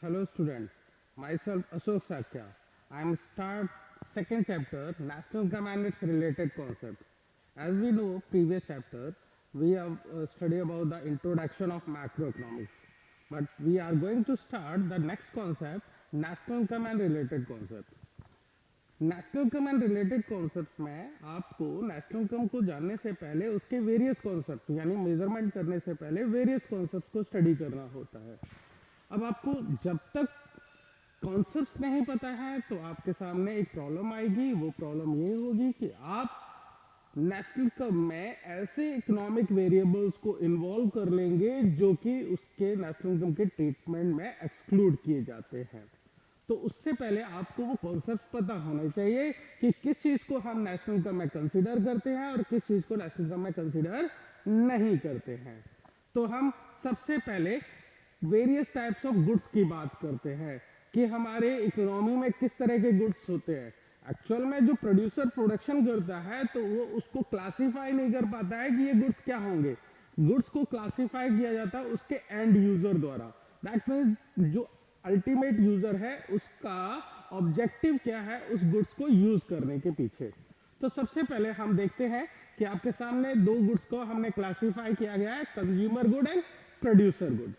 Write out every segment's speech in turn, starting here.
Hello student, myself Ashok Sakya. I am start second chapter National Income and its related concept. As we know previous chapter we have studied about the introduction of macroeconomics. But we are going to start the next concept national income and related concept. National income and related concept में आपको national income को जानने से पहले उसके various concept यानी measurement करने से पहले वेरियस कॉन्सेप्ट को स्टडी करना होता है। अब आपको जब तक कॉन्सेप्ट्स नहीं पता है तो आपके सामने एक प्रॉब्लम आएगी। वो प्रॉब्लम ये होगी कि आप नेशनल इनकम में ऐसे इकोनॉमिक वेरिएबल्स को इन्वॉल्व कर लेंगे जो कि उसके नेशनल इनकम के ट्रीटमेंट में एक्सक्लूड किए जाते हैं। तो उससे पहले आपको वो कॉन्सेप्ट पता होना चाहिए कि किस चीज को हम नेशनल इनकम में कंसीडर करते हैं और किस चीज को नेशनल इनकम में कंसीडर नहीं करते हैं। तो हम सबसे पहले वेरियस टाइप्स ऑफ गुड्स की बात करते हैं कि हमारे इकोनॉमी में किस तरह के गुड्स होते हैं। एक्चुअल में जो प्रोड्यूसर प्रोडक्शन करता है तो वो उसको क्लासिफाई नहीं कर पाता है कि ये गुड्स क्या होंगे। गुड्स को क्लासिफाई किया जाता है उसके एंड यूजर द्वारा। दैट मीन्स जो अल्टीमेट यूजर है उसका ऑब्जेक्टिव क्या है उस गुड्स को यूज करने के पीछे। तो सबसे पहले हम देखते हैं कि आपके सामने दो गुड्स को हमने क्लासिफाई किया गया है, consumer good and producer good.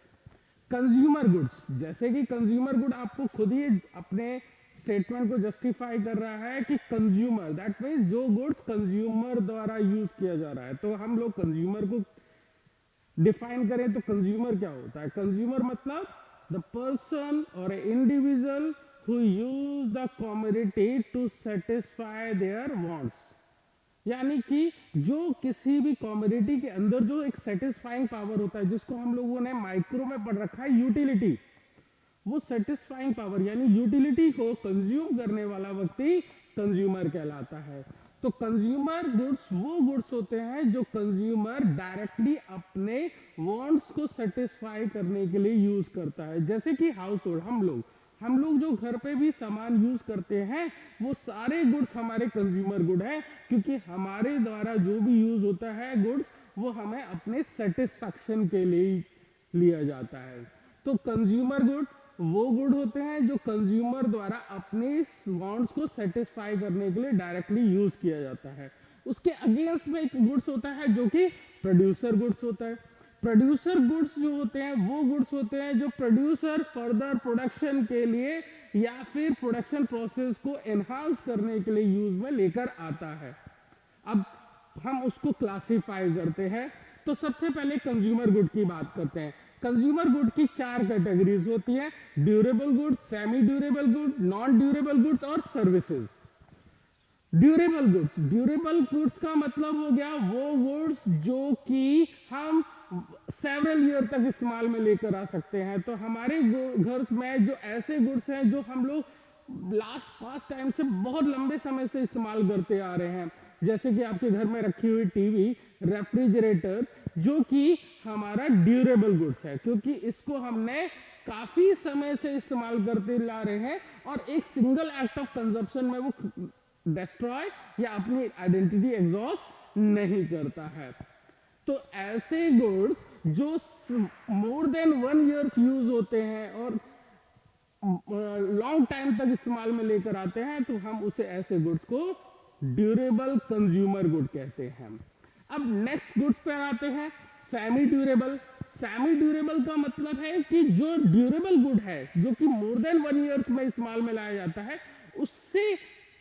Consumer goods, जैसे कि कंज्यूमर गुड आपको खुद ही अपने स्टेटमेंट को जस्टिफाई कर रहा है कि कंज्यूमर दैट मीन्स जो गुड्स कंज्यूमर द्वारा यूज किया जा रहा है। तो हम लोग कंज्यूमर को डिफाइन करें तो कंज्यूमर क्या होता है। कंज्यूमर मतलब the person or an individual who use the commodity to satisfy their wants, यानी कि जो किसी भी कॉमोडिटी के अंदर जो एक सेटिस्फाइंग पावर होता है जिसको हम लोगों ने माइक्रो में पढ़ रखा है यूटिलिटी, वो सेटिस्फाइंग पावर यानी यूटिलिटी को कंज्यूम करने वाला व्यक्ति कंज्यूमर कहलाता है। तो कंज्यूमर गुड्स वो गुड्स होते हैं जो कंज्यूमर डायरेक्टली अपने वांट्स को सेटिस्फाई करने के लिए यूज करता है। जैसे कि हाउस होल्ड, हम लोग जो घर पे भी सामान यूज करते हैं वो सारे गुड्स हमारे कंज्यूमर गुड है, क्योंकि हमारे द्वारा जो भी यूज होता है गुड्स वो हमें अपने सेटिस्फैक्शन के लिए लिया जाता है। तो कंज्यूमर गुड वो गुड होते हैं जो कंज्यूमर द्वारा अपने वांट्स को सेटिस्फाई करने के लिए डायरेक्टली यूज किया जाता है। उसके अगेंस्ट में एक गुड्स होता है जो कि प्रोड्यूसर गुड्स होता है। प्रोड्यूसर गुड्स जो होते हैं वो गुड्स होते हैं जो प्रोड्यूसर फर्दर प्रोडक्शन के लिए या फिर प्रोडक्शन प्रोसेस को एनहांस करने के लिए यूज में लेकर आता है। अब हम उसको क्लासिफाई करते हैं। तो सबसे पहले कंज्यूमर गुड की बात करते हैं। कंज्यूमर गुड की चार कैटेगरीज होती है, durable goods, semi durable goods, non durable goods और सर्विसेज। ड्यूरेबल गुड्स का मतलब हो गया वो गुड्स जो कि हम सेवरल ईयर तक इस्तेमाल में लेकर आ सकते हैं। तो हमारे घर में जो ऐसे गुड्स हैं जो हम लोग लास्ट पास्ट टाइम से बहुत लंबे समय से इस्तेमाल करते आ रहे हैं, जैसे कि आपके घर में रखी हुई टीवी, रेफ्रिजरेटर, जो कि हमारा ड्यूरेबल गुड्स है क्योंकि इसको हमने काफी समय से इस्तेमाल करते ला रहे हैं और एक सिंगल एक्ट ऑफ कंजप्शन में वो डिस्ट्रॉय या अपनी आइडेंटिटी एग्जॉस्ट नहीं करता है। तो ऐसे गुड्स जो मोर देन 1 ईयर्स यूज होते हैं और लॉन्ग टाइम तक इस्तेमाल में लेकर आते हैं तो हम उसे ऐसे गुड्स को ड्यूरेबल कंज्यूमर गुड कहते हैं। अब नेक्स्ट गुड्स पर आते हैं, सेमी ड्यूरेबल। सेमी ड्यूरेबल का मतलब है कि जो ड्यूरेबल गुड है जो कि मोर देन 1 ईयर्स में इस्तेमाल में लाया जाता है उससे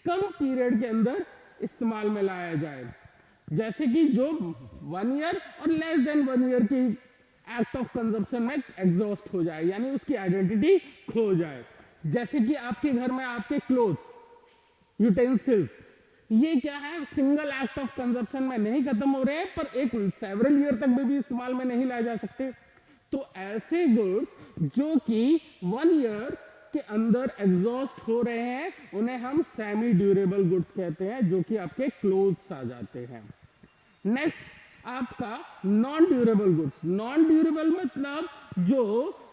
कम पीरियड के अंदर इस्तेमाल में लाया जाए, जैसे कि जो 1 ईयर और लेस देन 1 ईयर की एक्ट ऑफ कंजप्शन में एग्जॉस्ट हो जाए यानी उसकी आइडेंटिटी खो जाए। जैसे कि आपके घर में आपके क्लोथ्स, यूटेंसिल्स, ये क्या है, सिंगल एक्ट ऑफ कंजप्शन में नहीं खत्म हो रहे हैं पर एक सेवरल ईयर तक भी इस्तेमाल में नहीं लाए जा सकते। तो ऐसे गुड्स जो कि 1 ईयर के अंदर एग्जॉस्ट हो रहे हैं उन्हें हम सेमी ड्यूरेबल गुड्स कहते हैं, जो कि आपके क्लोथ्स आ जाते हैं। नेक्स्ट आपका non durable goods. Non durable मतलब जो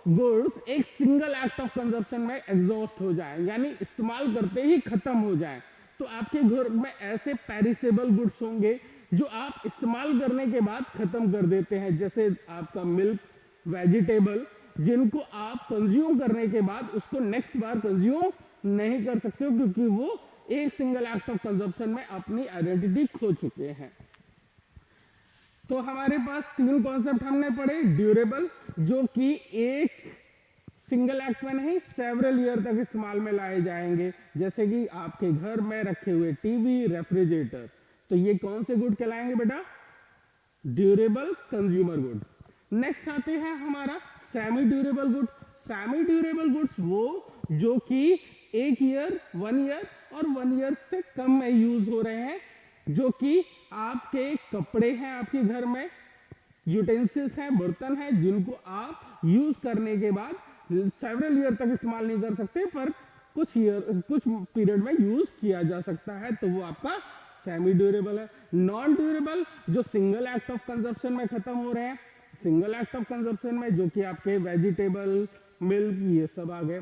गुड्स एक सिंगल एक्ट ऑफ कंजप्शन में एग्जॉस्ट हो जाए यानी इस्तेमाल करते ही खत्म हो जाए। तो आपके घर में ऐसे पेरिसेबल गुड्स होंगे जो आप इस्तेमाल करने के बाद खत्म कर देते हैं, जैसे आपका मिल्क, वेजिटेबल, जिनको आप कंज्यूम करने के बाद उसको नेक्स्ट बार कंज्यूम नहीं कर सकते हो, क्योंकि वो एक सिंगल एक्ट ऑफ कंजप्शन में अपनी आइडेंटिटी खो चुके हैं। तो हमारे पास तीन कॉन्सेप्ट हमने पढ़े। ड्यूरेबल, जो कि एक सिंगल एक्ट में नहीं, सेवरल ईयर तक इस्तेमाल में लाए जाएंगे, जैसे कि आपके घर में रखे हुए टीवी, रेफ्रिजरेटर। तो ये कौन से गुड कहलाएंगे बेटा? Durable consumer good. नेक्स्ट आते हैं हमारा semi durable good. Semi durable goods वो जो कि एक ईयर, 1 ईयर और 1 ईयर से कम में यूज हो रहे हैं, जो कि आपके कपड़े हैं, आपके घर में यूटेंसिल्स हैं, बर्तन हैं, जिनको आप यूज करने के बाद सेवरल ईयर तक इस्तेमाल नहीं कर सकते, पर कुछ पीरियड में यूज किया जा सकता है, तो वो आपका सेमी ड्यूरेबल है। नॉन ड्यूरेबल, जो सिंगल एक्ट ऑफ कंजप्शन में खत्म हो रहे हैं, सिंगल एक्ट ऑफ कंजप्शन में, जो कि आपके वेजिटेबल, मिल्क, ये सब आ गए।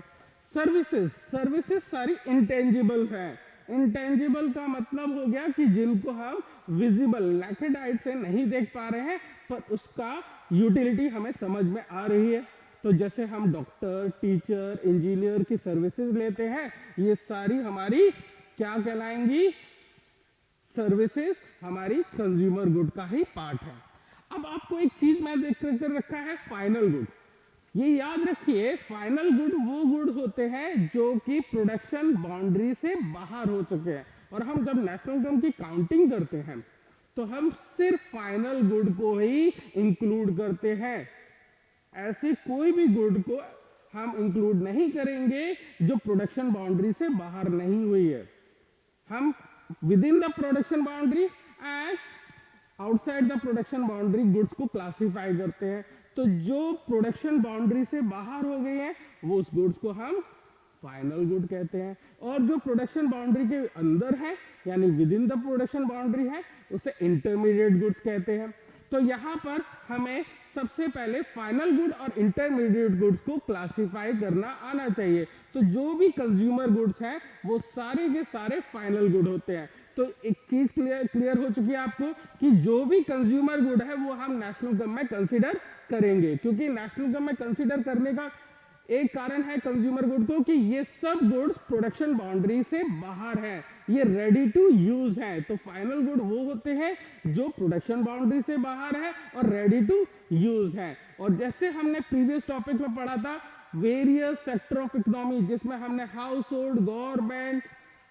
सर्विसेज, सर्विसेज सारी इंटेंजिबल है। इंटेंजिबल का मतलब हो गया कि जिनको हम विजिबल नेकेड आई से नहीं देख पा रहे हैं, पर उसका यूटिलिटी हमें समझ में आ रही है। तो जैसे हम डॉक्टर, टीचर, इंजीनियर की सर्विसेज लेते हैं, ये सारी हमारी क्या कहलाएंगी? सर्विसेज हमारी कंज्यूमर गुड का ही पार्ट है। अब आपको एक चीज मैं देख कर रखा है, फाइनल गुड। ये याद रखिए, फाइनल गुड वो गुड होते हैं जो कि प्रोडक्शन बाउंड्री से बाहर हो चुके हैं। और हम जब नेशनल इनकम की काउंटिंग करते हैं तो हम सिर्फ फाइनल गुड को ही इंक्लूड करते हैं। ऐसे कोई भी गुड को हम इंक्लूड नहीं करेंगे जो प्रोडक्शन बाउंड्री से बाहर नहीं हुई है। हम with in the production boundary and outside the production boundary goods को क्लासिफाई करते हैं। तो जो प्रोडक्शन बाउंड्री से बाहर हो गई है वो उस गुड्स को हम फाइनल गुड कहते हैं, और जो प्रोडक्शन बाउंड्री के अंदर है यानी with in the production boundary है उसे इंटरमीडिएट गुड्स कहते हैं। तो यहाँ पर हमें सबसे पहले फाइनल गुड और इंटरमीडिएट गुड्स को क्लासिफाई करना आना चाहिए। तो जो भी कंज्यूमर गुड्स हैं वो सारे के सारे फाइनल गुड होते हैं। तो एक चीज क्लियर हो चुकी है आपको कि जो भी कंज्यूमर गुड है वो हम नेशनल इनकम में कंसीडर करेंगे, क्योंकि नेशनल इनकम में कंसीडर करने का एक कारण है कंज्यूमर गुड को कि ये सब गुड्स प्रोडक्शन बाउंड्री से बाहर है, ये रेडी टू यूज है। तो फाइनल गुड वो होते हैं जो प्रोडक्शन बाउंड्री से बाहर है और रेडी टू यूज है। और जैसे हमने प्रीवियस टॉपिक में पढ़ा था वेरियस सेक्टर ऑफ इकोनॉमी, जिसमें हमने हाउस होल्ड, गवर्नमेंट,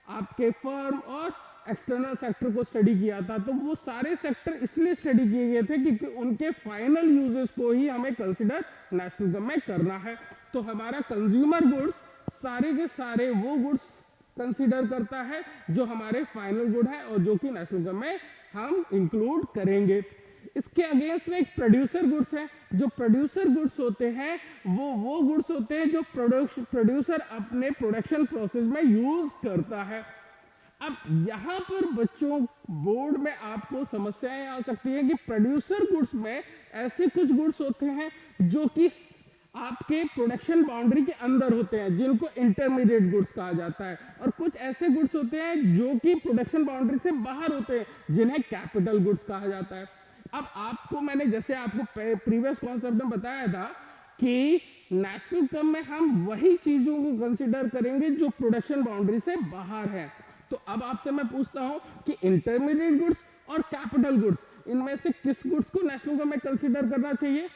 आपके फर्म और एक्सटर्नल सेक्टर को स्टडी किया था, तो वो सारे सेक्टर इसलिए स्टडी किए गए थे कि उनके फाइनल यूजेस को ही हमें कंसिडर नेशनल इनकम में करना है। तो हमारा कंज्यूमर गुड्स सारे के सारे वो गुड्स कंसीडर करता है जो हमारे फाइनल गुड है और जो कि नेशनल इनकम में हम इंक्लूड करेंगे। इसके अगेंस्ट में एक प्रोड्यूसर गुड्स है। जो प्रोड्यूसर गुड्स होते हैं वो गुड्स होते हैं जो प्रोड्यूसर अपने प्रोडक्शन प्रोसेस में यूज करता है। अब यहां पर बच्चों बोर्ड में आपको समस्याएं आ सकती है कि प्रोड्यूसर गुड्स में ऐसे कुछ गुड्स होते हैं जो कि आपके प्रोडक्शन बाउंड्री के अंदर होते हैं, जिनको इंटरमीडिएट गुड्स कहा जाता है, और कुछ ऐसे गुड्स होते हैं जो कि प्रोडक्शन बाउंड्री से बाहर होते हैं, जिन्हें कैपिटल गुड्स कहा जाता है। अब आपको मैंने जैसे आपको प्रीवियस कॉन्सेप्ट में बताया था कि नेशनल इनकम में हम वही चीजों को कंसीडर करेंगे जो प्रोडक्शन बाउंड्री से बाहर है। तो अब आपसे मैं पूछता हूं कि इंटरमीडिएट गुड्स और कैपिटल गुड्स, इनमें से किस गुड्स को नेशनल इनकम में कंसीडर करना चाहिए?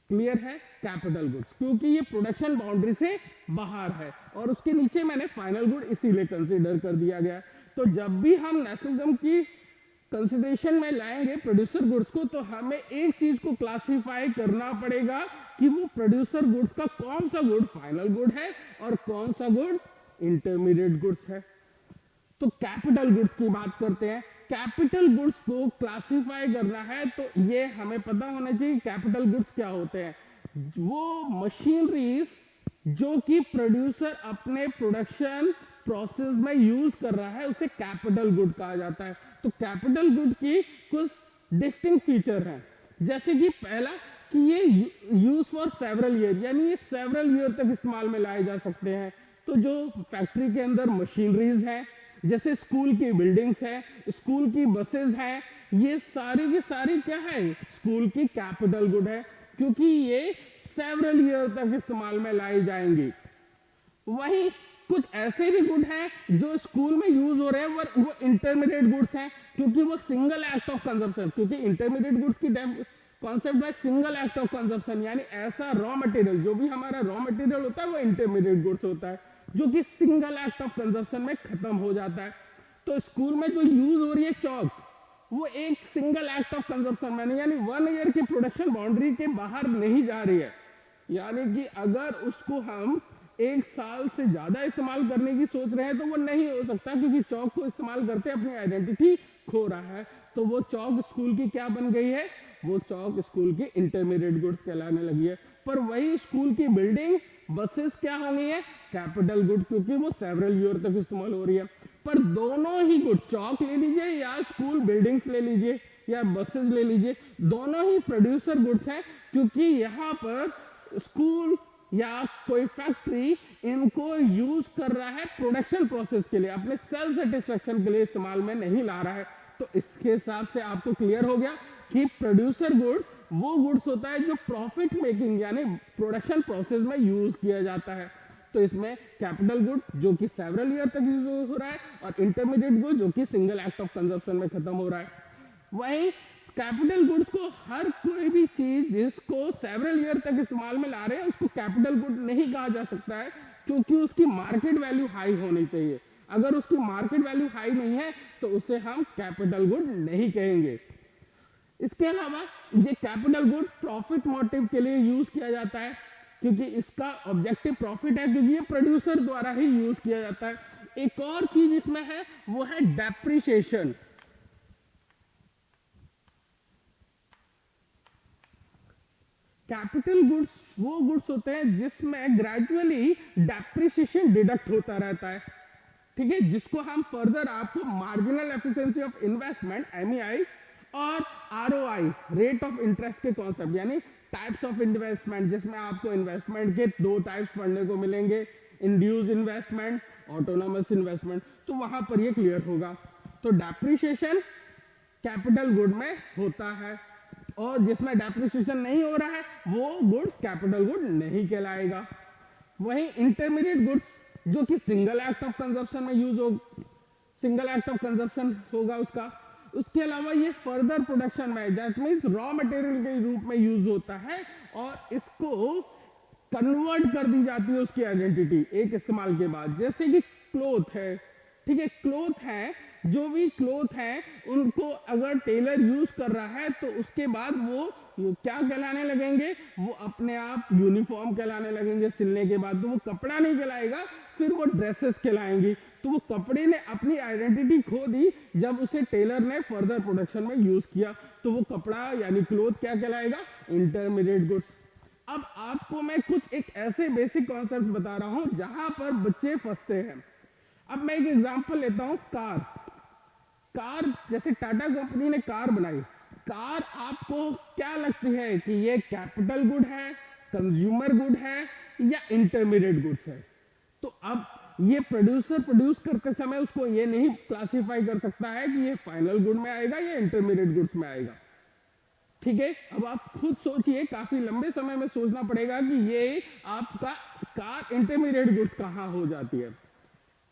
क्लियर है, कैपिटल गुड्स, क्योंकि ये प्रोडक्शन बाउंड्री से बाहर है और उसके नीचे मैंने फाइनल गुड इसीलिए कंसीडर कर दिया गया। तो जब भी हम नेशनल इनकम की कंसिडरेशन में लाएंगे प्रोड्यूसर गुड्स को, तो हमें एक चीज को क्लासिफाई करना पड़ेगा कि वो प्रोड्यूसर गुड्स का कौन सा गुड फाइनल गुड है और कौन सा गुड इंटरमीडिएट गुड्स है। तो कैपिटल गुड्स की बात करते हैं। कैपिटल गुड्स को क्लासिफाई करना है तो ये हमें पता होना चाहिए कैपिटल गुड्स क्या होते हैं। वो मशीनरीज जो कि प्रोड्यूसर अपने प्रोडक्शन प्रोसेस में यूज कर रहा है उसे कैपिटल गुड कहा जाता है। तो कैपिटल गुड की कुछ डिस्टिंक्ट फीचर हैं, जैसे कि पहला कि ये यूज फॉर सेवरल ईयर, यानी ये सेवरल ईयर तक इस्तेमाल में लाए जा सकते हैं। तो जो फैक्ट्री के अंदर मशीनरीज हैं, जैसे स्कूल की बिल्डिंग्स है, स्कूल की बसेस हैं, ये सारी की सारी क्या है? स्कूल की कैपिटल गुड है, क्योंकि ये सेवरल ईयर तक इस्तेमाल में लाई जाएंगी। वहीं कुछ ऐसे भी गुड हैं जो स्कूल में यूज हो रहे हैं, वो इंटरमीडिएट गुड्स हैं, क्योंकि वो सिंगल एक्ट ऑफ कंजप्शन, क्योंकि इंटरमीडिएट गुड्स की concept by single act of consumption, यानी ऐसा रॉ मटेरियल, जो भी हमारा रॉ मटेरियल होता है वो इंटरमीडिएट गुड्स होता है, जो कि सिंगल एक्ट ऑफ कंजप्शन में खत्म हो जाता है। तो स्कूल में जो यूज हो रही है चौक, वो एक सिंगल एक्ट ऑफ कंजप्शन में नहीं, यानी 1 ईयर की प्रोडक्शन बाउंड्री के बाहर नहीं जा रही है। यानी कि अगर उसको हम 1 साल से ज्यादा इस्तेमाल करने की सोच रहे हैं तो वो नहीं हो सकता, क्योंकि चौक को इस्तेमाल करते अपनी आइडेंटिटी खो रहा है। तो वो चौक स्कूल की क्या बन गई है, वो चौक स्कूल की इंटरमीडिएट गुड्स कहलाने लगी है। पर वही स्कूल की बिल्डिंग, बसेस क्या हो गई है, कैपिटल गुड, क्योंकि वो सेवरल ईयर तक इस्तेमाल हो रही है। पर दोनों ही गुड, चौक ले लीजिए या स्कूल बिल्डिंग्स ले लीजिए या बसेस ले लीजिए, दोनों ही प्रोड्यूसर गुड्स हैं, क्योंकि यहाँ पर स्कूल या कोई फैक्ट्री इनको यूज कर रहा है प्रोडक्शन प्रोसेस के लिए, अपने सेल्फ सेटिस्फेक्शन के लिए इस्तेमाल में नहीं ला रहा है। तो इसके हिसाब से आपको क्लियर हो गया कि प्रोड्यूसर गुड्स वो गुड्स होता है जो प्रॉफिट मेकिंग यानी प्रोडक्शन प्रोसेस में यूज किया जाता है। तो इसमें कैपिटल गुड जो कि सेवरल ईयर तक यूज हो रहा है, और इंटरमीडिएट गुड जो कि सिंगल एक्ट ऑफ कंजप्शन में खत्म हो रहा है। वहीं कैपिटल गुड्स को हर कोई भी चीज जिसको सेवरल ईयर तक इस्तेमाल में ला रहे हैं उसको कैपिटल गुड नहीं कहा जा सकता है, क्योंकि उसकी मार्केट वैल्यू हाई होनी चाहिए। अगर उसकी मार्केट वैल्यू हाई नहीं है तो उसे हम कैपिटल गुड नहीं कहेंगे। इसके अलावा ये कैपिटल गुड प्रॉफिट मोटिव के लिए यूज किया जाता है, क्योंकि इसका ऑब्जेक्टिव प्रॉफिट है, क्योंकि ये प्रोड्यूसर द्वारा ही यूज किया जाता है। एक और चीज इसमें है वो है डेप्रिसिएशन। कैपिटल गुड्स वो गुड्स होते हैं जिसमें ग्रेजुअली डेप्रिसिएशन डिडक्ट होता रहता है, ठीक है, जिसको हम फर्दर आपको marginal efficiency of investment MEI और ROI रेट ऑफ इंटरेस्ट के कॉन्सेप्ट यानी टाइप्स ऑफ इन्वेस्टमेंट, जिसमें आपको इन्वेस्टमेंट के 2 टाइप्स पढ़ने को मिलेंगे, इंड्यूस इन्वेस्टमेंट, ऑटोनोमस इन्वेस्टमेंट, तो वहां पर ये क्लियर होगा। तो डेप्रिसिएशन कैपिटल गुड में होता है, और जिसमें डेप्रिसिएशन नहीं हो रहा है वो गुड्स कैपिटल गुड नहीं कहलाएगा। वहीं इंटरमीडिएट गुड्स जो कि सिंगल एक्ट ऑफ कंजप्शन में यूज हो, सिंगल एक्ट ऑफ कंजप्शन होगा उसका, उसके अलावा ये फर्दर प्रोडक्शन में दैट मींस रॉ मटेरियल के रूप में यूज होता है, और इसको कन्वर्ट कर दी जाती है उसकी आइडेंटिटी एक इस्तेमाल के बाद। जैसे कि क्लोथ है, ठीक है, क्लोथ है, जो भी क्लोथ है उनको अगर टेलर यूज कर रहा है तो उसके बाद वो क्या कहलाने लगेंगे, वो अपने आप यूनिफॉर्म कहलाने लगेंगे सिलने के बाद। तो वो कपड़ा नहीं कहलाएगा, फिर वो ड्रेसेस कहलाएंगी। तो वो कपड़े ने अपनी आइडेंटिटी खो दी जब उसे टेलर ने फर्दर प्रोडक्शन में यूज किया, तो वो कपड़ा यानी क्लोथ क्या कहलाएगा, इंटरमीडिएट गुड्स। अब आपको मैं कुछ एक ऐसे बेसिक कॉन्सेप्ट बता रहा हूं जहां पर बच्चे फंसते हैं। अब मैं एक एग्जांपल लेता हूं, कार जैसे टाटा कंपनी ने कार बनाई, कार आपको क्या लगती है कि ये कैपिटल गुड है, कंज्यूमर गुड है या इंटरमीडिएट गुड्स है? तो अब ये प्रोड्यूसर प्रोड्यूस करते समय उसको ये नहीं क्लासिफाई कर सकता है कि ये फाइनल गुड में आएगा या इंटरमीडिएट गुड्स में आएगा, ठीक है। अब आप खुद सोचिए, काफी लंबे समय में सोचना पड़ेगा कि ये आपका कार इंटरमीडिएट गुड्स कहां हो जाती है।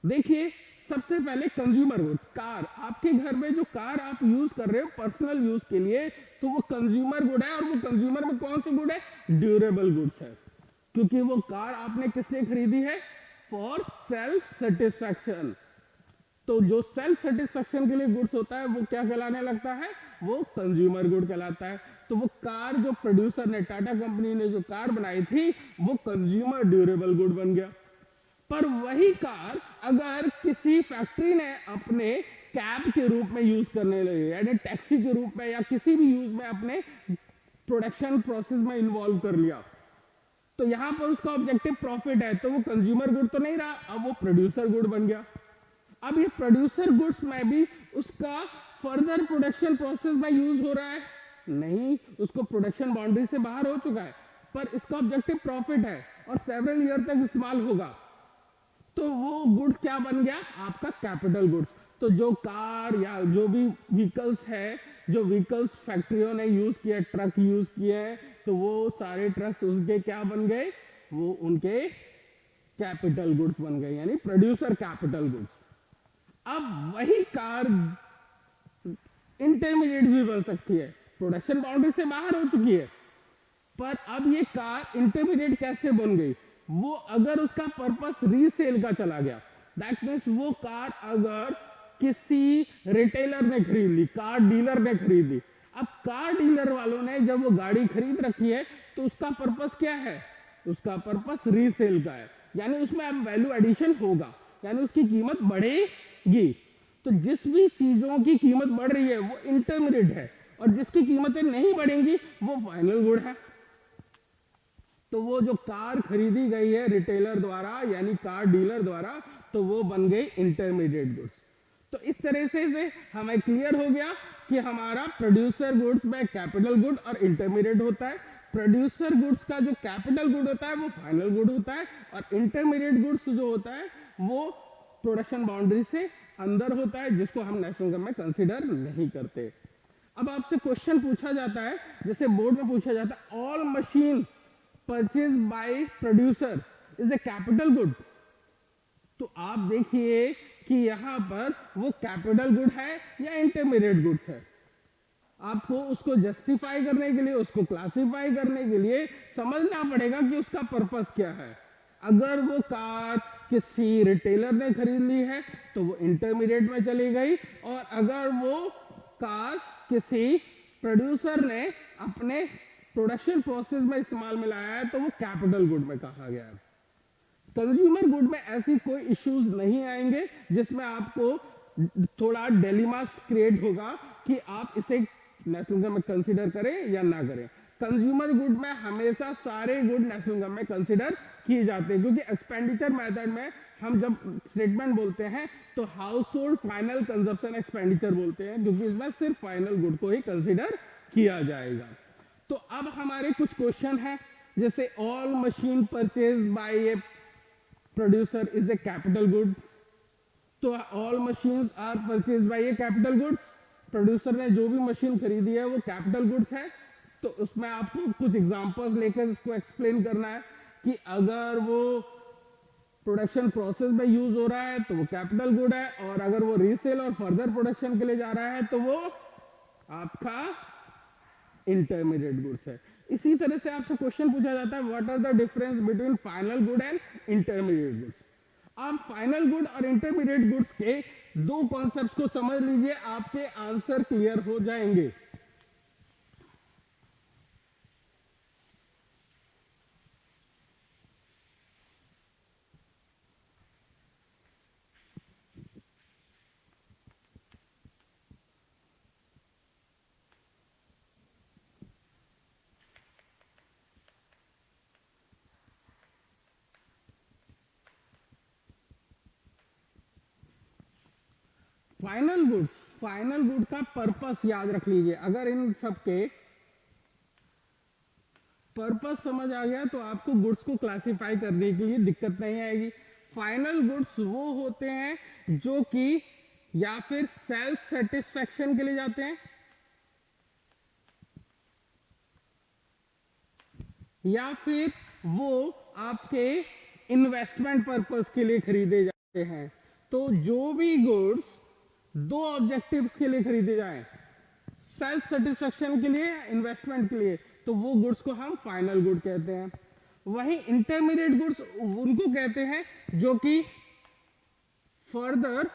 देखिए, सबसे पहले कंज्यूमर गुड, कार, आपके घर में जो कार आप यूज कर रहे हो पर्सनल यूज के लिए, तो वो कंज्यूमर गुड है, और वो कंज्यूमर में कौन सी गुड है, ड्यूरेबल गुड्स है, क्योंकि वो कार आपने किससे खरीदी है, फॉर सेल्फ सेटिस्फैक्शन। तो जो सेल्फ सेटिस्फैक्शन के लिए गुड्स होता है वो क्या कहलाने लगता है, वो कंज्यूमर गुड कहलाता है। तो वो कार जो प्रोड्यूसर ने, टाटा कंपनी ने जो कार बनाई थी, वो कंज्यूमर ड्यूरेबल गुड बन गया। पर वही कार अगर किसी फैक्ट्री ने अपने कैब के रूप में यूज करने लगे, यानी टैक्सी के रूप में या किसी भी यूज में अपने प्रोडक्शन प्रोसेस में इन्वॉल्व कर लिया, तो यहां पर उसका ऑब्जेक्टिव प्रॉफिट है, तो वो कंज्यूमर गुड तो नहीं रहा, अब वो प्रोड्यूसर गुड बन गया। अब ये प्रोड्यूसर गुड्स में भी उसका फर्दर प्रोडक्शन प्रोसेस में यूज हो रहा है नहीं, उसको प्रोडक्शन बाउंड्री से बाहर हो चुका है, पर इसका ऑब्जेक्टिव प्रॉफिट है और सेवरल ईयर तक इस्तेमाल होगा, तो वो गुड्स क्या बन गया, आपका कैपिटल गुड्स। तो जो कार या जो भी व्हीकल्स है जो व्हीकल्स फैक्ट्रियों ने यूज किए, ट्रक यूज किए हैं, तो वो सारे ट्रक्स उसके क्या बन गए, वो उनके कैपिटल गुड्स बन गए, यानी प्रोड्यूसर कैपिटल गुड्स। अब वही कार इंटरमीडिएट भी बन सकती है, प्रोडक्शन बाउंड्री से बाहर हो चुकी है, पर अब ये कार इंटरमीडिएट कैसे बन गई, वो अगर उसका पर्पस रीसेल का चला गया, दैट मीन्स वो कार अगर किसी रिटेलर ने खरीद ली, कार डीलर ने खरीद ली, अब कार डीलर वालों ने जब वो गाड़ी खरीद रखी है तो उसका पर्पस क्या है, उसका पर्पस रीसेल का है, यानी उसमें अब वैल्यू एडिशन होगा, यानी उसकी कीमत बढ़ेगी। तो जिस भी चीजों की कीमत बढ़ रही है वो इंटरमीडिएट है, और जिसकी कीमतें नहीं बढ़ेंगी वो फाइनल गुड है। तो वो जो कार खरीदी गई है रिटेलर द्वारा यानी कार डीलर द्वारा, तो वो बन गई इंटरमीडिएट गुड्स। तो इस तरह से हमें क्लियर हो गया कि हमारा प्रोड्यूसर गुड्स में कैपिटल गुड और इंटरमीडिएट होता है। प्रोड्यूसर गुड्स का जो कैपिटल गुड होता है वो फाइनल गुड होता है, और इंटरमीडिएट गुड्स जो होता है वो प्रोडक्शन बाउंड्री से अंदर होता है, जिसको हम नेशनल इनकम में कंसीडर नहीं करते। अब आपसे क्वेश्चन पूछा जाता है, जैसे बोर्ड में पूछा जाता है, all machine purchase bye producer is a capital good. तो आप देखिए कि यहां पर वो कैपिटल गुड है या इंटरमीडिएट गुड्स है। आपको उसको जस्टिफाई करने के लिए, उसको क्लासिफाई करने के लिए समझना पड़ेगा कि उसका पर्पस क्या है। अगर वो कार किसी रिटेलर ने खरीद ली है तो वो इंटरमीडिएट में चली गई, और अगर वो कार किसी प्रोड्यूसर ने अपने प्रोडक्शन प्रोसेस में इस्तेमाल में लाया है तो वो कैपिटल गुड में कहा गया है। कंज्यूमर गुड में ऐसी कोई इश्यूज नहीं आएंगे जिसमें आपको थोड़ा डिलेमा क्रिएट होगा कि आप इसे नेशनल इनकम में कंसीडर करें या ना करें। कंज्यूमर गुड में हमेशा सारे गुड नेशनल इनकम में कंसीडर किए जाते हैं, क्योंकि एक्सपेंडिचर मेथड में हम जब स्टेटमेंट बोलते हैं तो house hold final consumption expenditure बोलते हैं, क्योंकि इसमें सिर्फ फाइनल गुड को ही कंसीडर किया जाएगा। तो अब हमारे कुछ क्वेश्चन है, जैसे all machine purchase by a producer is a capital good. तो all machines are purchase by a capital goods, producer ने जो भी मशीन खरीदी है वो कैपिटल गुड्स है। तो उसमें आपको कुछ एग्जांपल्स लेकर इसको एक्सप्लेन करना है कि अगर वो प्रोडक्शन प्रोसेस में यूज हो रहा है तो वो कैपिटल गुड है, और अगर वो रीसेल और फर्दर प्रोडक्शन के लिए जा रहा है तो वो आपका इंटरमीडिएट गुड्स है। इसी तरह से आपसे क्वेश्चन पूछा जाता है, what are the difference between final good and intermediate goods. आप फाइनल गुड और इंटरमीडिएट गुड्स के दो कॉन्सेप्ट्स को समझ लीजिए, आपके आंसर क्लियर हो जाएंगे। फाइनल गुड का पर्पस याद रख लीजिए। अगर इन सब के पर्पस समझ आ गया तो आपको गुड्स को क्लासिफाई करने के लिए दिक्कत नहीं आएगी। फाइनल गुड्स वो होते हैं जो कि या फिर सेल्फ सेटिस्फैक्शन के लिए जाते हैं, या फिर वो आपके इन्वेस्टमेंट पर्पस के लिए खरीदे जाते हैं। तो जो भी गुड्स दो ऑब्जेक्टिव्स के लिए खरीदे जाएं, सेल्फ सेटिस्फैक्शन के लिए, इन्वेस्टमेंट के लिए, तो वो गुड्स को हम फाइनल गुड कहते हैं। वहीं इंटरमीडिएट गुड्स उनको कहते हैं जो कि फर्दर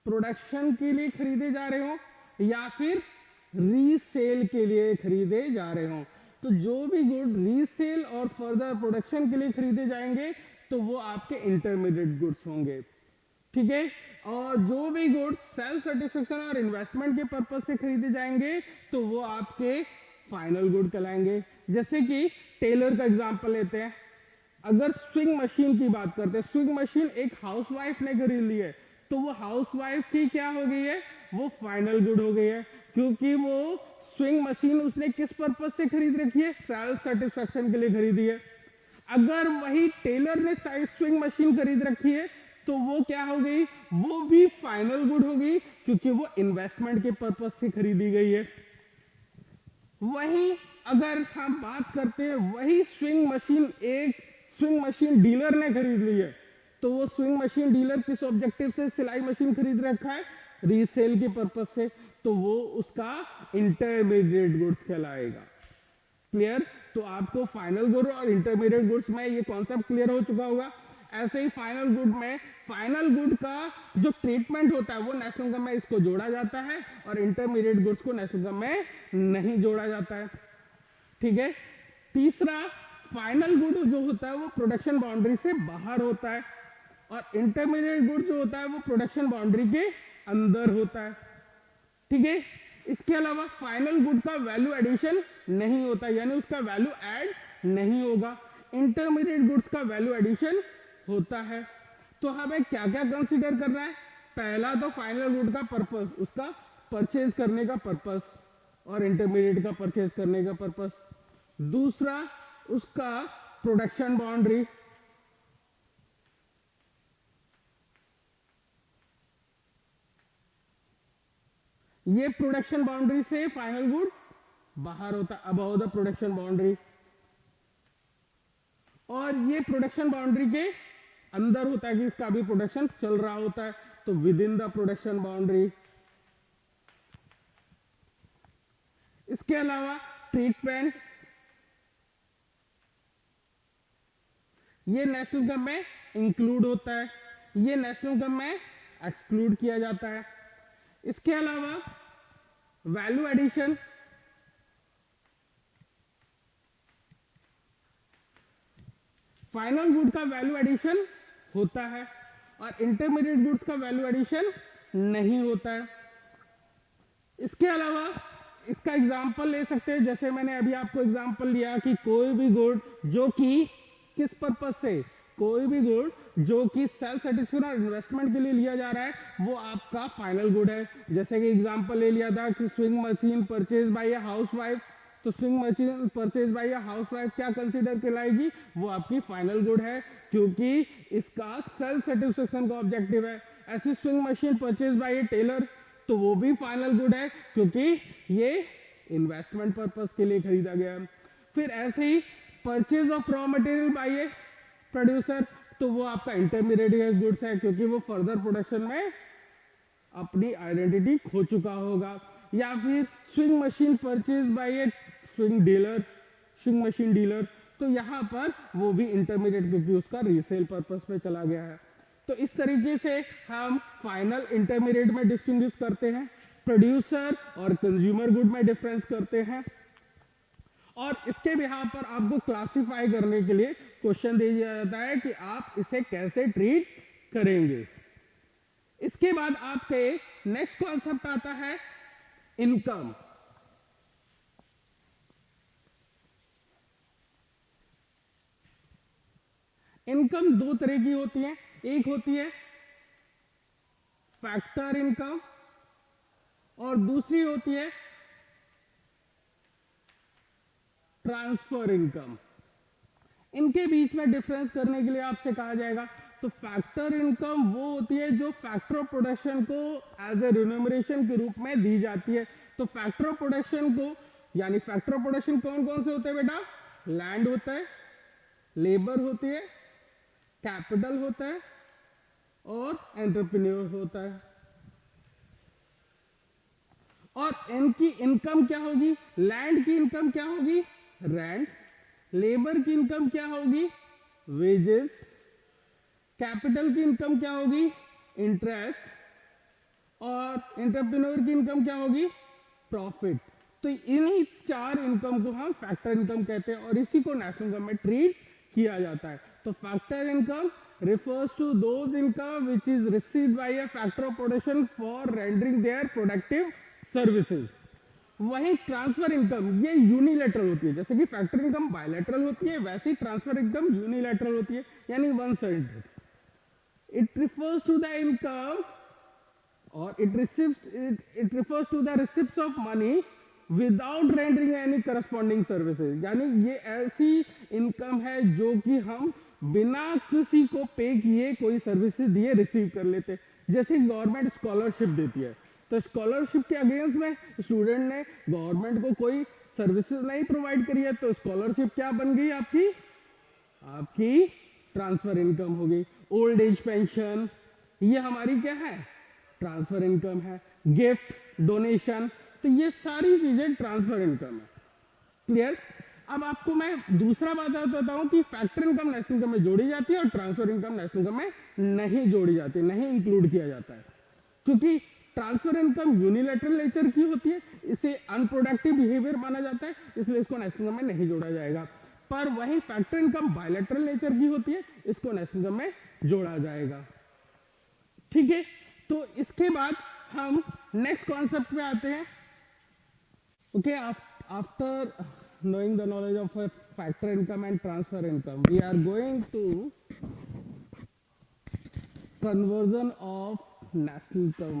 प्रोडक्शन के लिए खरीदे जा रहे हो या फिर रीसेल के लिए खरीदे जा रहे हो। तो जो भी गुड रीसेल और फर्दर प्रोडक्शन के लिए खरीदे जाएंगे तो वो आपके इंटरमीडिएट गुड्स होंगे, ठीक है। और जो भी गुड्स सेल्फ सेटिस्फेक्शन और इन्वेस्टमेंट के पर्पस से खरीदे जाएंगे तो वो आपके फाइनल गुड कहलाएंगे। जैसे कि टेलर का एग्जांपल लेते हैं, अगर स्विंग मशीन की बात करते हैं, स्विंग मशीन एक हाउसवाइफ ने खरीद ली है तो वो हाउसवाइफ की क्या हो गई है, वो फाइनल गुड हो गई है, क्योंकि वो स्विंग मशीन उसने किस पर्पस से खरीद रखी है, सेल्फ सेटिस्फेक्शन के लिए खरीदी है। अगर वही टेलर ने स्विंग मशीन खरीद रखी है तो वो क्या हो गई, वो भी फाइनल गुड होगी क्योंकि वो इन्वेस्टमेंट के पर्पज से खरीदी गई है। वहीं अगर हम बात करते हैं वही स्विंग मशीन, एक स्विंग मशीन डीलर ने खरीद ली है, तो वो स्विंग मशीन डीलर किस ऑब्जेक्टिव से सिलाई मशीन खरीद रखा है, रीसेल के पर्पज से, तो वो उसका इंटरमीडिएट गुड्स कहलाएगा। क्लियर? तो आपको फाइनल गुड और इंटरमीडिएट गुड्स में ये कॉन्सेप्ट क्लियर हो चुका होगा। ऐसे ही फाइनल गुड में फाइनल गुड का जो ट्रीटमेंट होता है वो नेशनल इनकम में इसको जोड़ा जाता है और इंटरमीडिएट गुड्स को नेशनल इनकम में नहीं जोड़ा जाता है। ठीक है। तीसरा, फाइनल गुड जो होता है वो प्रोडक्शन बाउंड्री से बाहर होता है और इंटरमीडिएट गुड जो होता है वो प्रोडक्शन बाउंड्री के अंदर होता है। ठीक है। इसके अलावा फाइनल गुड का वैल्यू एडिशन नहीं होता, यानी उसका वैल्यू ऐड नहीं होगा। इंटरमीडिएट गुड्स का वैल्यू एडिशन होता है। तो हमें क्या क्या कंसीडर करना है? पहला तो फाइनल गुड का पर्पस, उसका परचेज करने का पर्पस और इंटरमीडिएट का परचेज करने का पर्पस। दूसरा, उसका प्रोडक्शन बाउंड्री, ये प्रोडक्शन बाउंड्री से फाइनल गुड बाहर होता है, अबव द प्रोडक्शन बाउंड्री, और ये प्रोडक्शन बाउंड्री के अंदर होता है कि इसका भी प्रोडक्शन चल रहा होता है, तो with in the production boundary. इसके अलावा ट्रीटमेंट, ये नेशनल इनकम में इंक्लूड होता है, ये नेशनल इनकम में एक्सक्लूड किया जाता है। इसके अलावा वैल्यू एडिशन, फाइनल गुड का वैल्यू एडिशन होता है और इंटरमीडिएट गुड्स का वैल्यू एडिशन नहीं होता है। इसके अलावा इसका एग्जांपल ले सकते हैं, जैसे मैंने अभी आपको एग्जांपल लिया कि कोई भी गुड जो कि किस पर्पस से, कोई भी गुड जो कि सेल्फ सेटिस्फैक्शन और इन्वेस्टमेंट के लिए लिया जा रहा है वो आपका फाइनल गुड है। जैसे कि एग्जांपल ले लिया था कि sewing machine purchase by a housewife, तो sewing machine purchase by a housewife क्या कंसीडर कहलाएगी, वो आपकी फाइनल गुड है क्योंकि इसका सेल्फ सेटिस्फैक्शन का ऑब्जेक्टिव है। ऐसी swing machine purchase by a tailor, तो वो भी फाइनल गुड है क्योंकि ये इन्वेस्टमेंट पर्पस के लिए खरीदा गया है। फिर ऐसे ही purchase of raw material by a producer, तो वो आपका इंटरमीडिएट गुड्स है क्योंकि वो फर्दर प्रोडक्शन में अपनी आइडेंटिटी खो चुका होगा। या फिर swing machine purchase by A swing dealer, swing machine dealer, तो यहाँ पर वो भी इंटरमीडिएट क्योंकि उसका रीसेल पर्पस पे चला गया है। तो इस तरीके से हम फाइनल इंटरमीडिएट में डिस्टिंग्विश करते हैं, प्रोड्यूसर और कंज्यूमर गुड में डिफरेंस करते हैं, और इसके बिहाफ पर आपको क्लासिफाई करने के लिए क्वेश्चन दे दिया जाता है कि आप इसे कैसे ट्रीट करेंगे। इसके बाद आपके नेक्स्ट कॉन्सेप्ट आता है इनकम। इनकम दो तरह की होती है, एक होती है फैक्टर इनकम और दूसरी होती है ट्रांसफर इनकम। इनके बीच में डिफरेंस करने के लिए आपसे कहा जाएगा, तो फैक्टर इनकम वो होती है जो फैक्टर ऑफ प्रोडक्शन को एज ए रिन्यूमरेशन के रूप में दी जाती है। तो फैक्टर ऑफ प्रोडक्शन को, यानी फैक्टर ऑफ प्रोडक्शन कौन कौन से होते हैं बेटा? लैंड होता है, लेबर होती है, कैपिटल होता है और एंटरप्रेन्योर होता है। और इनकी इनकम क्या होगी? लैंड की इनकम क्या होगी? रेंट। लेबर की इनकम क्या होगी? वेजेस। कैपिटल की इनकम क्या होगी? इंटरेस्ट। और एंटरप्रेन्योर की इनकम क्या होगी? प्रॉफिट। तो इन्हीं चार इनकम को हम फैक्टर इनकम कहते हैं और इसी को नेशनल इनकम में ट्रीट किया जाता है। तो factor income refers to those income which is received by a factor of production for rendering their productive services। वहीं ट्रांसफर इनकम ये यूनिलैटरल होती है, जैसे कि फैक्टर इनकम बायलैटरल होती है वैसे ही ट्रांसफर इनकम यूनिलैटरल होती है, यानी one sided. It refers to the income और it refers to the receipts of money without rendering any corresponding services, यानी ये ऐसी इनकम है जो कि हम बिना किसी को पे किए कोई सर्विसेज दिए रिसीव कर लेते। जैसे गवर्नमेंट स्कॉलरशिप देती है, तो स्कॉलरशिप के अगेंस्ट में स्टूडेंट ने गवर्नमेंट को कोई सर्विसेज नहीं प्रोवाइड करी है, तो स्कॉलरशिप क्या बन गई आपकी? आपकी ट्रांसफर इनकम हो गई। ओल्ड एज पेंशन, ये हमारी क्या है? ट्रांसफर इनकम है। गिफ्ट, डोनेशन, तो ये सारी चीजें ट्रांसफर इनकम है। क्लियर? अब आपको मैं दूसरा बात बताता हूं कि फैक्टर इनकम नेशनल इनकम में जोड़ी जाती है और ट्रांसफर इनकम नेशनल इनकम में नहीं जोड़ी जाती, नहीं इंक्लूड किया जाता है, क्योंकि ट्रांसफर इनकम यूनिलैटरल नेचर की होती है, इसे अनप्रोडक्टिव बिहेवियर माना जाता है, इसलिए इसको नेशनल इनकम में नहीं जोड़ा जाएगा। पर वही फैक्टर इनकम बायलैटरल नेचर की होती है, इसको नेशनल इनकम में जोड़ा जाएगा। ठीक है, तो इसके बाद हम नेक्स्ट कॉन्सेप्ट पे आते हैं। Okay, after knowing the knowledge of a factor income and transfer income, we are going to conversion of national income।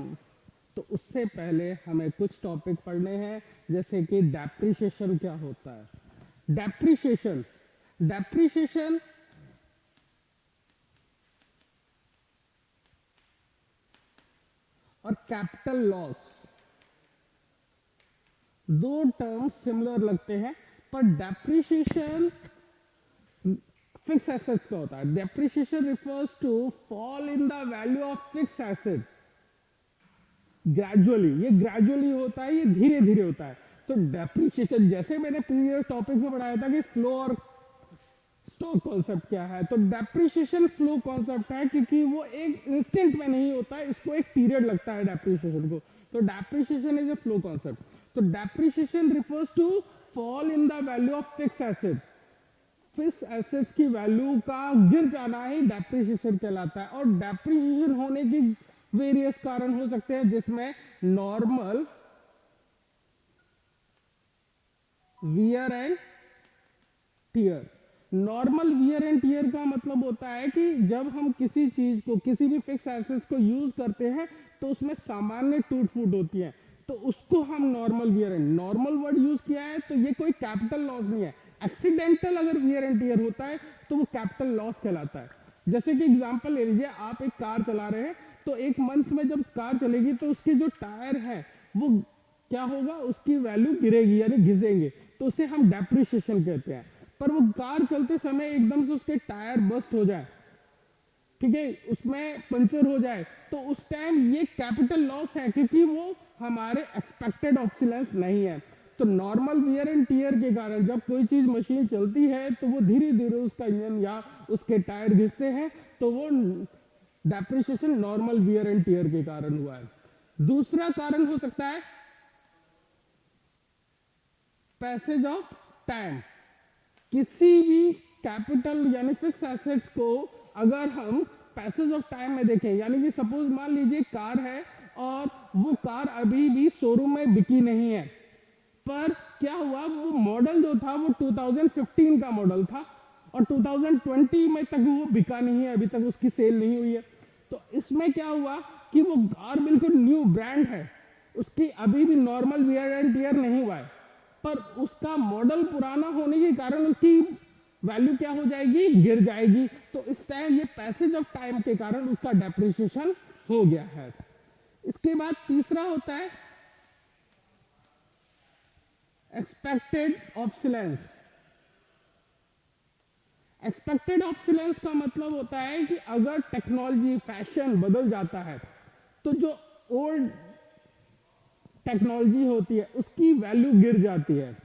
तो उससे पहले हमें कुछ टॉपिक पढ़ने हैं, जैसे कि डेप्रिसिएशन क्या होता है। डेप्रिसिएशन और कैपिटल लॉस दो टर्म्स सिमिलर लगते हैं, पर डेप्रिसिएशन फिक्स एसेट्स का होता है। Depreciation refers to fall in the value of fix assets gradually. ये ग्रेजुअली होता है, ये धीरे धीरे होता है। तो डेप्रिसिएशन, जैसे मैंने प्रीवियस टॉपिक में पढ़ाया था कि फ्लो और स्टॉक कॉन्सेप्ट क्या है, तो डेप्रिसिएशन फ्लो कॉन्सेप्ट है, क्योंकि वो एक इंस्टेंट में नहीं होता है, इसको एक पीरियड लगता है डेप्रिसिएशन को। तो depreciation is a flow concept. तो depreciation refers to fall in the value of fix assets. Fix assets की वैल्यू का गिर जाना ही डेप्रिसिएशन कहलाता है। और डेप्रिसिएशन होने की वेरियस कारण हो सकते हैं, जिसमें normal wear and tear. Normal wear and tear का मतलब होता है कि जब हम किसी चीज को, किसी भी फिक्स एसेट्स को यूज करते हैं, तो उसमें सामान्य टूट फूट होती है, तो उसको हम normal wear and, normal word use किया है, तो ये कोई कैपिटल लॉस नहीं है। एक्सीडेंटल अगर वियर एंड टियर होता है तो वो कैपिटल लॉस कहलाता है। जैसे कि एग्जांपल ले लीजिए, आप एक कार चला रहे हैं, तो एक मंथ में जब कार चलेगी तो उसके जो टायर है वो क्या होगा, उसकी वैल्यू गिरेगी, यानी घिसेंगे, तो उसे हम डेप्रिसिएशन कहते हैं। पर वो कार चलते समय एकदम से उसके टायर बस्ट हो जाए, ठीक है, उसमें पंचर हो जाए, तो उस टाइम ये कैपिटल लॉस है, क्योंकि वो हमारे एक्सपेक्टेड ऑब्सोलेंस नहीं है। तो नॉर्मल वियर एंड टियर के कारण जब कोई चीज मशीन चलती है, तो वो धीरे धीरे उसका इंजन या उसके टायर घिसते हैं, तो वो depreciation normal wear and tear के कारण हुआ है। दूसरा कारण हो सकता है पैसेज ऑफ टाइम। किसी भी कैपिटल यानी फिक्स एसेट्स को अगर हम पैसेज ऑफ टाइम में देखें, यानी कि सपोज मान लीजिए कार है और वो कार अभी भी शोरूम में बिकी नहीं है, पर क्या हुआ, वो मॉडल जो था वो 2015 का मॉडल था और 2020 में तक वो बिका नहीं है, अभी तक उसकी सेल नहीं हुई है। तो इसमें क्या हुआ कि वो कार बिल्कुल न्यू ब्रांड है, उसकी अभी भी नॉर्मल वियर एंड टियर नहीं हुआ है, पर उसका मॉडल पुराना होने के कारण उसकी वैल्यू क्या हो जाएगी, गिर जाएगी। तो इस टाइम ये पैसेज ऑफ टाइम के कारण उसका डेप्रिसिएशन हो गया है। इसके बाद तीसरा होता है एक्सपेक्टेड ऑब्सोलेंस। एक्सपेक्टेड ऑब्सोलेंस का मतलब होता है कि अगर टेक्नोलॉजी, फैशन बदल जाता है, तो जो ओल्ड टेक्नोलॉजी होती है उसकी वैल्यू गिर जाती है।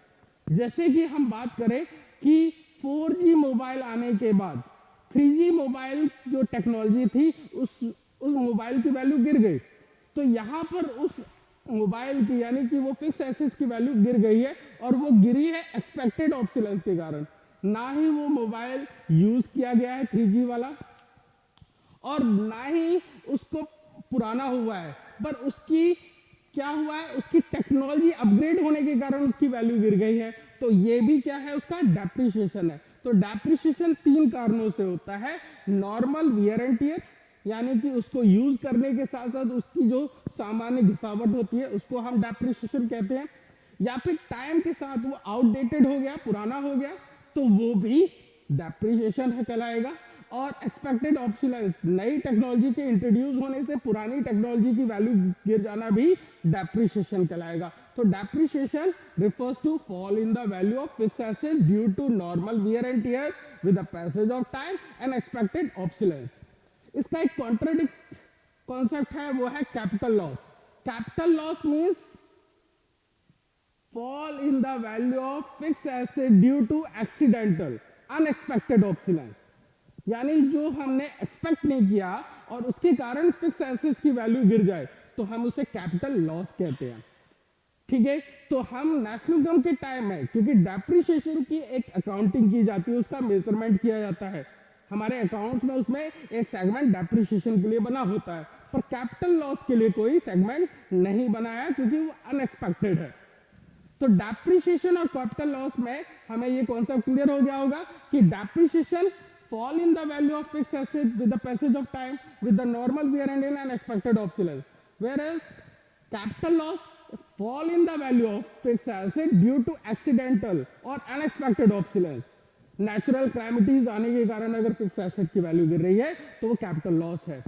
जैसे कि हम बात करें कि 4G मोबाइल आने के बाद 3G मोबाइल जो टेक्नोलॉजी थी, उस मोबाइल की वैल्यू गिर गई। तो यहाँ पर उस मोबाइल की, यानी कि वो फिक्स एसेट्स की वैल्यू गिर गई है, और वो गिरी है एक्सपेक्टेड ऑब्सोलेंस के कारण। ना ही वो मोबाइल यूज किया गया है 3G वाला, और ना ही उसको पुराना हुआ है, पर उसकी क्या हुआ है, उसकी टेक्नोलॉजी अपग्रेड होने के कारण उसकी वैल्यू गिर गई है। तो ये भी क्या है, उसका डेप्रिसिएशन है। तो डेप्रिसिएशन 3 कारणों से होता है। नॉर्मल वियर एंड टियर, यानी कि उसको यूज करने के साथ साथ उसकी जो सामान्य घिसावट होती है उसको हम डेप्रिसिएशन कहते हैं। या फिर टाइम के साथ वो आउटडेटेड हो गया, पुराना हो गया, तो वो भी डेप्रिसिएशन है कहलाएगा। और एक्सपेक्टेड ऑब्सोलेंस, नई टेक्नोलॉजी के इंट्रोड्यूस होने से पुरानी टेक्नोलॉजी की वैल्यू गिर जाना भी डेप्रिसिएशन कहलाएगा। तो depreciation refers to fall in the value of fixed assets due to normal wear and tear with the passage of time and expected obsolescence. इसका एक कॉन्ट्राडिक्ट कॉन्सेप्ट है, वो है capital loss. Capital loss means fall in the value of fixed asset due to accidental unexpected obsolescence, यानी जो हमने expect नहीं किया और उसके कारण फिक्स एसेट्स की वैल्यू गिर जाए तो हम उसे कैपिटल लॉस कहते हैं। ठीक है, तो हम नेशनल इनकम के टाइम में, क्योंकि डेप्रिसिएशन की एक अकाउंटिंग की जाती है, उसका मेजरमेंट किया जाता है हमारे अकाउंट्स में, उसमें एक सेगमेंट डेप्रिसिएशन के लिए बना होता है, पर कैपिटल लॉस के लिए कोई सेगमेंट नहीं बनाया क्योंकि वो अनएक्सपेक्टेड है। तो डेप्रिसिएशन और कैपिटल लॉस में हमें ये कॉन्सेप्ट क्लियर हो गया होगा कि depreciation fall in the value of fixed asset with the passage of time with the normal wear and tear and expected obsolescence, whereas capital loss fall in the value of fixed asset due to accidental or unexpected obsolescence. Natural calamities आने के कारण अगर fix asset की value गिर रही है तो वो कैपिटल लॉस है।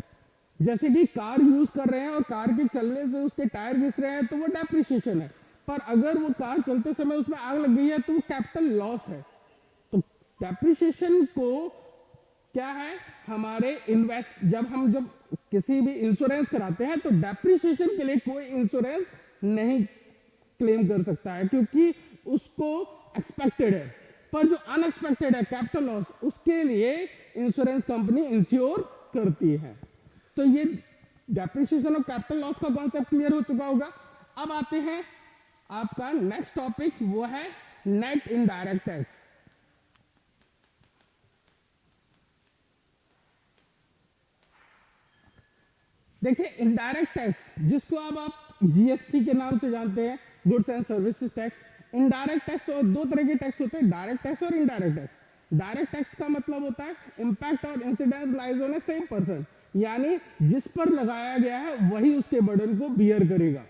जैसे कि कार यूज कर रहे हैं और कार के चलने से उसके टायर घिस रहे हैं तो वो डेप्रिसिएशन है, पर अगर वो कार चलते समय उसमें आग लग गई है तो वो कैपिटल लॉस है। तो डेप्रिसिएशन को क्या है, हमारे जब किसी भी इंश्योरेंस कराते हैं तो डेप्रिसिएशन के लिए कोई इंश्योरेंस नहीं क्लेम कर सकता है क्योंकि उसको एक्सपेक्टेड है, पर जो अनएक्सपेक्टेड है कैपिटल लॉस, उसके लिए इंश्योरेंस कंपनी इंश्योर करती है। तो ये डेप्रिसिएशन और कैपिटल लॉस का कॉन्सेप्ट क्लियर हो चुका होगा। अब आते हैं आपका नेक्स्ट टॉपिक, वो है नेट इनडायरेक्ट टैक्स। देखिए इनडायरेक्ट टैक्स, जिसको अब आप जीएसटी के नाम से जानते हैं, goods and services tax. Indirect tax और दो तरह के टैक्स होते हैं, डायरेक्ट टैक्स और इनडायरेक्ट टैक्स। डायरेक्ट टैक्स का मतलब होता है इंपैक्ट और incidence lies on A same person, यानी जिस पर लगाया गया है वही उसके बर्डन को बियर करेगा।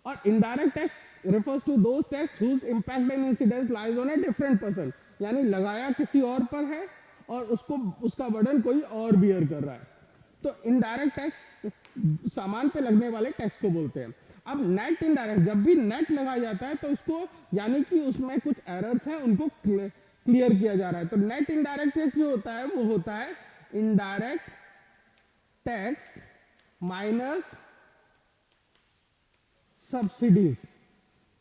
और indirect tax refers to those tax whose impact and incidence lies on a different person, यानी लगाया किसी और पर है और उसका बर्डन कोई और बियर कर रहा है। तो इनडायरेक्ट टैक्स सामान पे लगने वाले टैक्स को बोलते हैं। अब नेट इनडायरेक्ट, जब भी नेट लगाया जाता है तो उसको, यानी कि उसमें कुछ एरर्स हैं उनको क्लियर किया जा रहा है। तो नेट इनडायरेक्ट टैक्स जो होता है वो होता है इनडायरेक्ट टैक्स माइनस सब्सिडीज।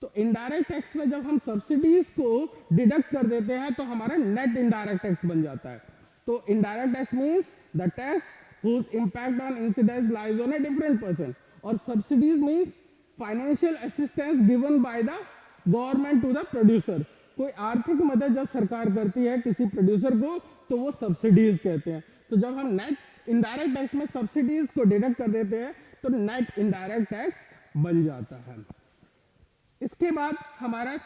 तो इनडायरेक्ट टैक्स में जब हम सब्सिडीज को डिडक्ट कर देते हैं तो हमारा नेट इनडायरेक्ट टैक्स बन जाता है। तो indirect tax means the tax whose impact on incidence lies on a different person, और subsidies means financial assistance given by the government to the producer। कोई आर्थिक मदद जब सरकार करती है किसी प्रोड्यूसर को तो वो सब्सिडीज कहते हैं। तो जब हम नेट इनडायरेक्ट टैक्स में सब्सिडीज को डिडक्ट कर देते हैं तो नेट इनडायरेक्ट टैक्स बन जाता है। इसके बाद हमारा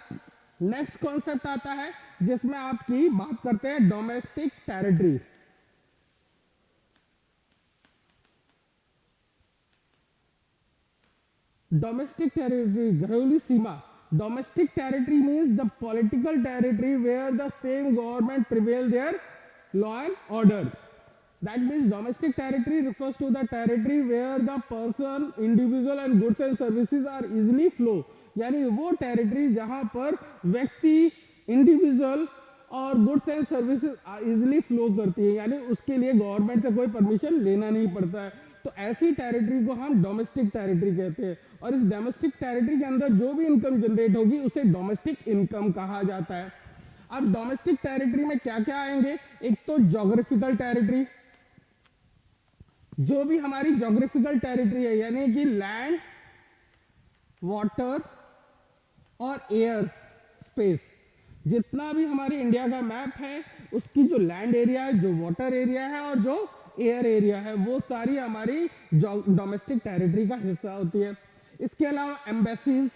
नेक्स्ट कॉन्सेप्ट आता है जिसमें आपकी बात करते हैं डोमेस्टिक टेरिटरी। डोमेस्टिक टेरिटरी, घरेलू सीमा। Domestic territory means the political territory where the same government prevail their law and order. That means domestic territory refers to the territory where the person, individual and goods and services are easily flow, यानी वो territory जहां पर व्यक्ति, individual और goods and services easily flow करती है, यानी उसके लिए गवर्नमेंट से कोई परमिशन लेना नहीं पड़ता है। तो ऐसी टेरिटरी को हम डोमेस्टिक टेरिटरी कहते हैं। और इस डोमेस्टिक टेरिटरी के अंदर जो भी इनकम जनरेट होगी उसे डोमेस्टिक इनकम कहा जाता है। अब डोमेस्टिक टेरिटरी में क्या क्या आएंगे, एक तो ज्योग्राफिकल टेरिटरी, जो भी हमारी ज्योग्राफिकल टेरिटरी है यानी कि लैंड, वाटर और एयर स्पेस, जितना भी हमारे इंडिया का मैप है उसकी जो लैंड एरिया है, जो वाटर एरिया है और जो एयर एरिया है, वो सारी हमारी डोमेस्टिक टेरिटरी का हिस्सा होती है। इसके अलावा एम्बेसीज,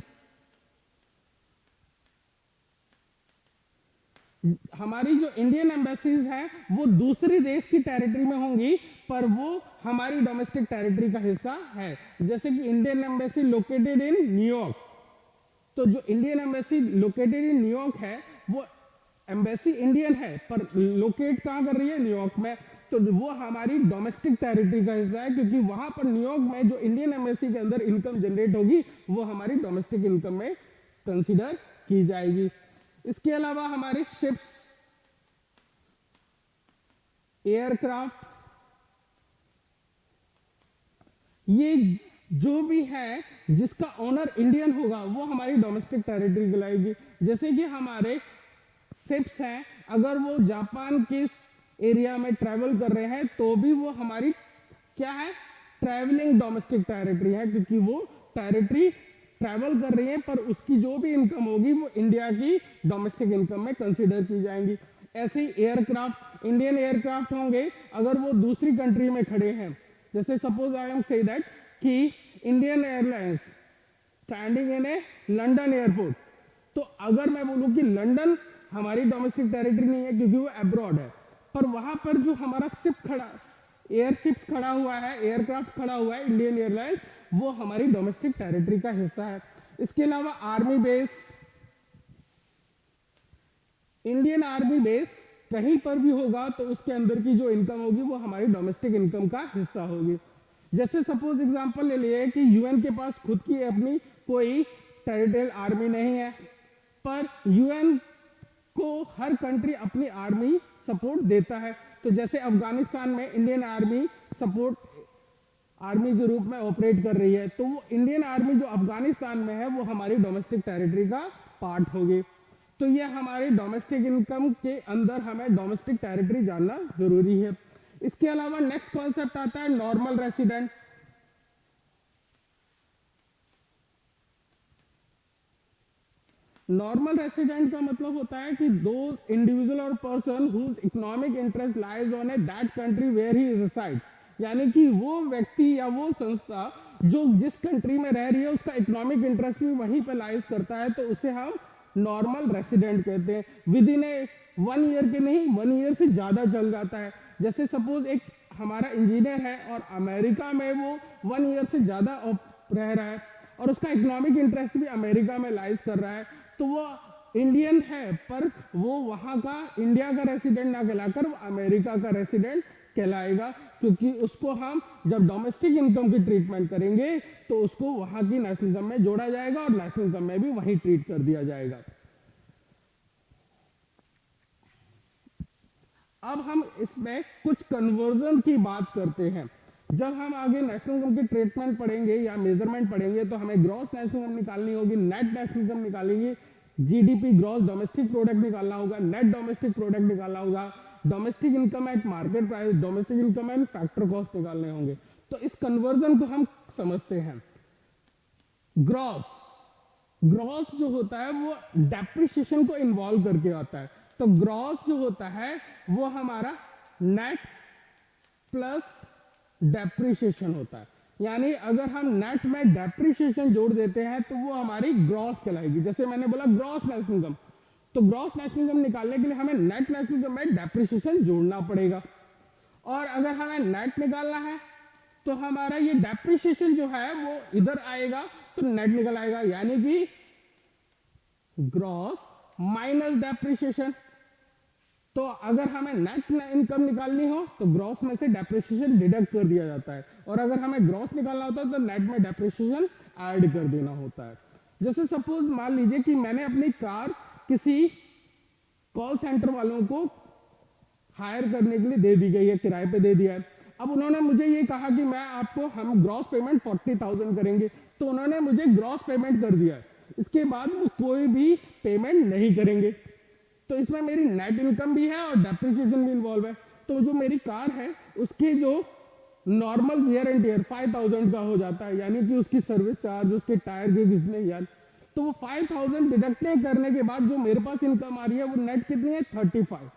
हमारी जो इंडियन एम्बेसीज हैं वो दूसरे देश की टेरिटरी में होंगी पर वो हमारी डोमेस्टिक टेरिटरी का हिस्सा है। जैसे कि Indian embassy located in New York, तो जो Indian embassy located in New York है वो एम्बेसी इंडियन है पर लोकेट कहाँ कर रही है, न्यूयॉर्क में, तो वो हमारी डोमेस्टिक टेरिटरी का हिस्सा है, क्योंकि वहां पर न्यूयॉर्क में जो इंडियन एम्बेसी के अंदर इनकम जनरेट होगी वो हमारी डोमेस्टिक इनकम में कंसीडर की जाएगी। इसके अलावा हमारे शिप्स, एयरक्राफ्ट, ये जो भी है जिसका ओनर इंडियन होगा वो हमारी डोमेस्टिक टेरिटरी कहलाएगी। जैसे कि हमारे शिप्स हैं, अगर वो जापान के एरिया में ट्रैवल कर रहे हैं तो भी वो हमारी क्या है, ट्रैवलिंग डोमेस्टिक टेरिटरी है, क्योंकि वो टेरिटरी ट्रैवल कर रही है पर उसकी जो भी इनकम होगी वो इंडिया की डोमेस्टिक इनकम में कंसीडर की जाएंगी। ऐसे ही एयरक्राफ्ट, इंडियन एयरक्राफ्ट होंगे अगर वो दूसरी कंट्री में खड़े हैं, जैसे suppose I am say that कि Indian Airlines standing in a London airport, तो अगर मैं बोलूं कि लंदन हमारी डोमेस्टिक टेरिटरी नहीं है क्योंकि वो अब्रॉड है, पर वहां पर जो हमारा शिप खड़ा, एयरशिप खड़ा हुआ है, एयरक्राफ्ट खड़ा हुआ है इंडियन एयरलाइंस, वो हमारी डोमेस्टिक टेरिटरी का हिस्सा है। इसके अलावा army base, Indian army base कहीं पर भी होगा तो उसके अंदर की जो इनकम होगी वो हमारी डोमेस्टिक इनकम का हिस्सा होगी। जैसे सपोज एग्जांपल ले लिए कि यूएन के पास खुद की अपनी कोई टेरिटोरियल आर्मी नहीं है, पर यूएन को हर कंट्री अपनी आर्मी सपोर्ट देता है। तो जैसे अफगानिस्तान में इंडियन आर्मी सपोर्ट आर्मी के रूप में ऑपरेट कर रही है, तो वो इंडियन आर्मी जो अफगानिस्तान में है वो हमारी डोमेस्टिक टेरिटरी का पार्ट होगी। तो ये हमारी डोमेस्टिक इनकम के अंदर हमें डोमेस्टिक टेरिटरी जानना जरूरी है। इसके अलावा नेक्स्ट कॉन्सेप्ट आता है नॉर्मल रेसिडेंट। नॉर्मल रेसिडेंट का मतलब होता है कि दोज इंडिविजुअल और person whose economic interest lies on a that country where he reside, यानी कि वो व्यक्ति या वो संस्था जो जिस कंट्री में रह रही है उसका इकोनॉमिक इंटरेस्ट भी वहीं पे लाइज करता है, तो उसे हम नॉर्मल रेसिडेंट कहते हैं। विद इन ए 1 ईयर के नहीं, 1 ईयर से ज्यादा चल जाता है। जैसे सपोज एक हमारा इंजीनियर है और अमेरिका में वो 1 ईयर से ज्यादा रह रहा है और उसका इकोनॉमिक इंटरेस्ट भी अमेरिका में लाइज कर रहा है, तो वो इंडियन है पर वो वहां का इंडिया का रेसिडेंट ना कहलाकर वो अमेरिका का रेसिडेंट कहलाएगा, क्योंकि उसको हम जब डोमेस्टिक इनकम की ट्रीटमेंट करेंगे तो उसको वहां की नेशनल इनकम में जोड़ा जाएगा और नेशनल इनकम में भी वही ट्रीट कर दिया जाएगा। अब हम इसमें कुछ कन्वर्जन की बात करते हैं। जब हम आगे नेशनल इनकम की ट्रीटमेंट पढ़ेंगे या मेजरमेंट पढ़ेंगे तो हमें ग्रॉस नेशनल इनकम निकालनी होगी, नेट नेशनल इनकम निकालेंगे, जीडीपी ग्रॉस डोमेस्टिक प्रोडक्ट निकालना होगा, नेट डोमेस्टिक प्रोडक्ट निकालना होगा, domestic income eight market price, domestic income and factor cost निकालने होंगे। तो इस कन्वर्जन को हम समझते हैं। ग्रॉस, ग्रॉस जो होता है वो डेप्रिसिएशन को इन्वॉल्व करके आता है। तो ग्रॉस जो होता है वो हमारा नेट प्लस डेप्रिसिएशन होता है, यानी अगर हम नेट में डेप्रिसिएशन जोड़ देते हैं तो वो हमारी ग्रॉस कहलाएगी। जैसे मैंने बोला ग्रॉस नेशनल इनकम, तो ग्रॉस नेशनल इनकम निकालने के लिए हमें नेट नेशनल इनकम में डेप्रिसिएशन जोड़ना पड़ेगा, और अगर हमें नेट निकालना है तो हमारा ये डेप्रिसिएशन जो है वो इधर आएगा तो नेट निकल आएगा, यानी कि ग्रॉस माइनस डेप्रिसिएशन। तो अगर हमें नेट इनकम निकालनी हो तो ग्रॉस में से डेप्रिसिएशन डिडक्ट कर दिया जाता है, और अगर हमें ग्रॉस निकालना होता है तो नेट में डेप्रिसिएशन ऐड कर देना होता है। जैसे सपोज मान लीजिए कि मैंने अपनी कार किसी कॉल सेंटर वालों को हायर करने के लिए दे दी गई है, किराए पे दे दिया है। अब उन्होंने मुझे ये कहा कि मैं आपको हम ग्रॉस पेमेंट 40,000 करेंगे, तो उन्होंने मुझे ग्रॉस पेमेंट कर दिया है, इसके बाद वो कोई भी पेमेंट नहीं करेंगे, तो इसमें मेरी नेट इनकम भी है और डेप्रिसिएशन भी इन्वॉल्व है। तो जो मेरी कार है उसके जो नॉर्मल वियर एंड टियर 5,000 का हो जाता है, यानी कि उसकी सर्विस चार्ज, उसके टायर के घिसने यार, तो वो 5,000 डिडक्ट करने के बाद जो मेरे पास इनकम आ रही है वो नेट कितनी है 35,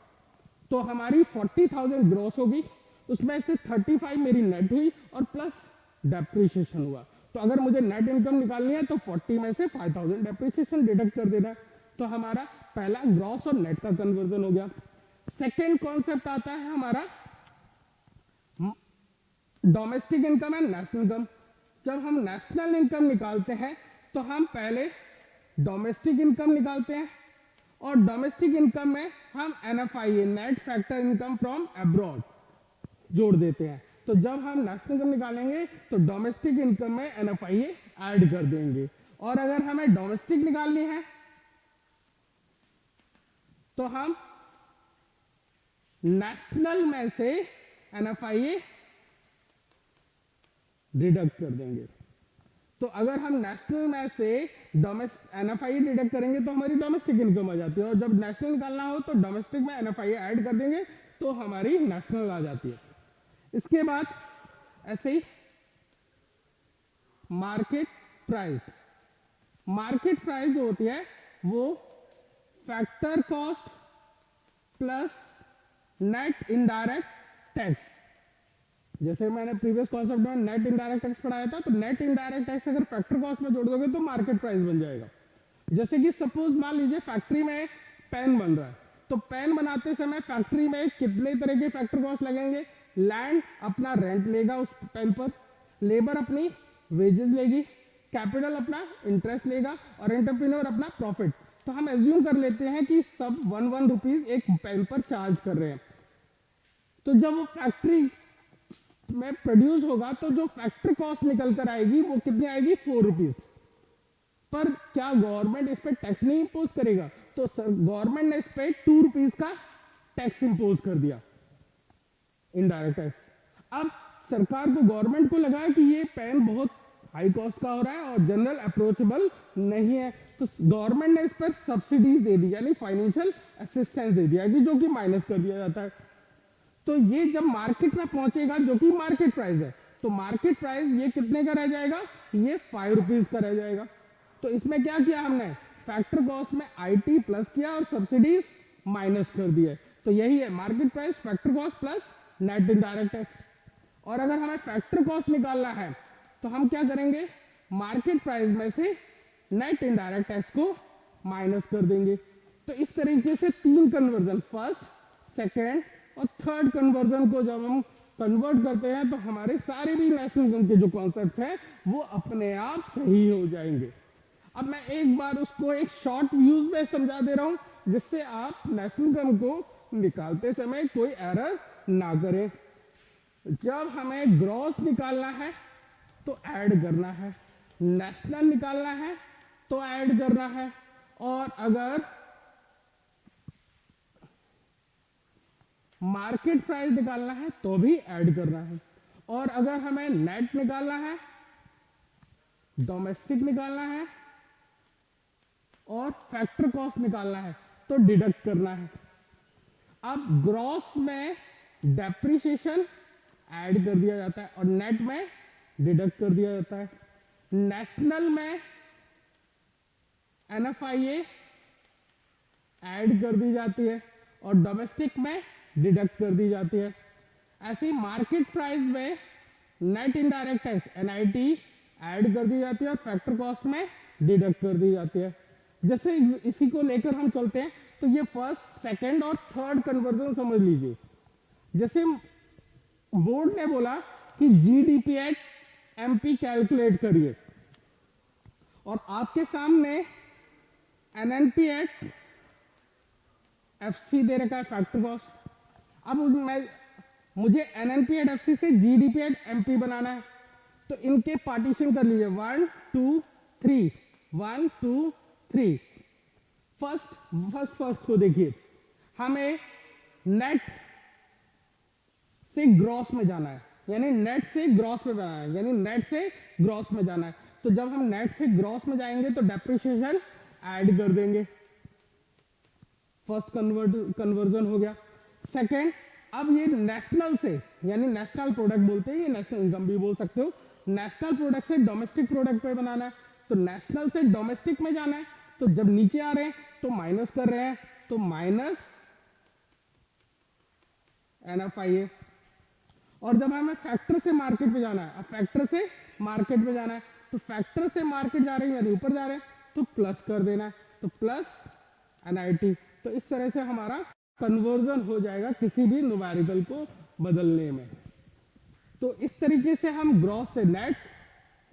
तो हमारी 40,000 ग्रॉस होगी, उसमें से 35 मेरी नेट हुई और प्लस डेप्रिसिएशन हुआ। तो अगर मुझे नेट इनकम निकालनी है तो 40 में से 5,000 डेप्रिसिएशन डिडक्ट कर देना है। तो हमारा पहला ग्रॉस और नेट का कन्वर्जन हो गया। सेकेंड कॉन्सेप्ट आता है हमारा domestic income and national income. जब हम नेशनल इनकम निकालते हैं तो हम पहले डोमेस्टिक इनकम निकालते हैं और डोमेस्टिक इनकम में हम NFIA net factor income from abroad जोड़ देते हैं। तो जब हम नेशनल इनकम निकालेंगे तो डोमेस्टिक इनकम में NFIA ऐड कर देंगे, और अगर हमें डोमेस्टिक निकालनी है तो हम नेशनल में से NFIA डिडक्ट कर देंगे। तो अगर हम नेशनल में से NFIA डिडक्ट करेंगे तो हमारी डोमेस्टिक इनकम आ जाती है, और जब नेशनल निकालना हो तो डोमेस्टिक में NFIA ऐड कर देंगे तो हमारी नेशनल आ जाती है। इसके बाद ऐसे ही मार्केट प्राइस जो होती है वो factor cost plus net indirect tax. जैसे मैंने प्रीवियस कॉन्सेप्ट में नेट इनडायरेक्ट टैक्स पढ़ाया था, तो नेट इनडायरेक्ट टैक्स अगर फैक्टर कॉस्ट में जोड़ दोगे तो मार्केट प्राइस बन जाएगा। जैसे कि सपोज मान लीजिए फैक्ट्री में पेन बन रहा है, तो पेन बनाते समय फैक्ट्री में कितने तरह के फैक्टर कॉस्ट लगेंगे। लैंड अपना रेंट लेगा उस पेन पर, लेबर अपनी वेजेस लेगी, कैपिटल अपना इंटरेस्ट लेगा, और एंटरप्रेन्योर अपना प्रॉफिट। तो हम एज्यूम कर लेते हैं कि सब 1 रुपीज एक पेन पर चार्ज कर रहे हैं। तो जब वो फैक्ट्री में प्रोड्यूस होगा तो जो फैक्ट्री कॉस्ट निकल कर आएगी वो कितनी आएगी, 4 रुपीज। पर क्या गवर्नमेंट इस पर टैक्स नहीं इंपोज करेगा? तो गवर्नमेंट ने इस पर 2 रुपीज का टैक्स इंपोज कर दिया, इनडायरेक्ट टैक्स। अब सरकार को, गवर्नमेंट को लगा कि ये पेन बहुत हाई कॉस्ट का हो रहा है और जनरल अप्रोचेबल नहीं है, तो गवर्नमेंट ने इस पर सब्सिडीज दे दी, यानी फाइनेंशियल असिस्टेंस दे दिया कि जो कि माइनस कर दिया जाता है। तो ये जब मार्केट में पहुंचेगा, जो कि मार्केट प्राइस है, तो मार्केट प्राइस ये कितने का रह जाएगा, ये 5 रुपीज का रह जाएगा। तो इसमें क्या किया हमने, फैक्टर कॉस्ट में IT प्लस किया और सब्सिडीज माइनस कर दिए। तो यही है market price, factor cost plus net indirect tax. और अगर हमें फैक्टर कॉस्ट निकालना है तो हम क्या करेंगे, मार्केट प्राइस में से नेट इनडायरेक्ट टैक्स को माइनस कर देंगे। तो इस तरीके से 3 कन्वर्जन, फर्स्ट, सेकेंड और थर्ड कन्वर्जन को जब हम कन्वर्ट करते हैं तो हमारे सारे भी नेशनल इनकम के जो कॉन्सेप्ट हैं वो अपने आप सही हो जाएंगे। अब मैं एक बार उसको एक शॉर्ट व्यूज में समझा दे रहा हूं, जिससे आप नेशनल इनकम को निकालते समय कोई एरर ना करें। जब हमें ग्रॉस निकालना है तो ऐड करना है, नेशनल निकालना है तो ऐड करना है, और अगर मार्केट प्राइस निकालना है तो भी ऐड करना है, और अगर हमें नेट निकालना है, डोमेस्टिक निकालना है और फैक्टर कॉस्ट निकालना है तो डिडक्ट करना है। अब ग्रॉस में डेप्रिसिएशन ऐड कर दिया जाता है और नेट में डिडक्ट कर दिया जाता है। नेशनल में NFIA ऐड कर दी जाती है और डोमेस्टिक में डिडक्ट कर दी जाती है। ऐसे मार्केट प्राइस में net indirect tax NIT add कर दी जाती है और फैक्टर कॉस्ट में डिडक्ट कर दी जाती है। जैसे इसी को लेकर हम चलते हैं, तो ये फर्स्ट, सेकंड और थर्ड कन्वर्जन समझ लीजिए। जैसे बोर्ड ने बोला कि GDP एट MP कैलकुलेट करिए, और आपके सामने NNP एट FC दे रखा है, फैक्टर कॉस्ट। अब मुझे NNP एट FC से GDP एट MP बनाना है, तो इनके पार्टीशन कर लीजिए, 1 2 3, 1 2 3। फर्स्ट को देखिए, हमें नेट से ग्रॉस में जाना है, यानी नेट से ग्रॉस में जाना है, यानी नेट से ग्रॉस में जाना है। तो जब हम नेट से ग्रॉस में जाएंगे तो डेप्रिसिएशन ऐड कर देंगे। फर्स्ट कन्वर्जन हो गया। सेकंड, अब ये नेशनल से, यानी नेशनल प्रोडक्ट बोलते हैं, ये नेशनल इनकम भी बोल सकते हो, नेशनल प्रोडक्ट से डोमेस्टिक प्रोडक्ट पे बनाना है, तो नेशनल से डोमेस्टिक में जाना है। तो जब नीचे आ रहे हैं तो माइनस कर रहे हैं, तो माइनस NFIA। और जब हमें फैक्टर से मार्केट पे जाना है, अब फैक्टर से मार्केट में जाना है, तो फैक्टर से मार्केट जा रहे हैं यानी ऊपर जा रहे हैं तो प्लस कर देना है, तो प्लस NIT। तो इस तरह से हमारा कन्वर्जन हो जाएगा किसी भी न्यूमेरिकल को बदलने में। तो इस तरीके से हम ग्रॉस से नेट,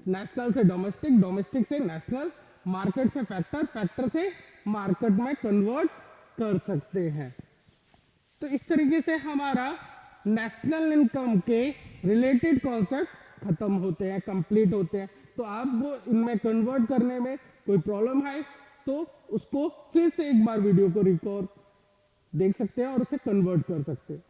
नेशनल से डोमेस्टिक, डोमेस्टिक से नेशनल मार्केट से फैक्टर, फैक्टर से मार्केट में कन्वर्ट कर सकते हैं। तो इस तरीके से हमारा नेशनल इनकम के रिलेटेड कॉन्सेप्ट खत्म होते हैं, कंप्लीट होते हैं। तो आप वो इनमें कन्वर्ट करने में कोई प्रॉब्लम है तो उसको फिर से एक बार वीडियो को रिकॉर्ड देख सकते हैं और उसे कन्वर्ट कर सकते हैं।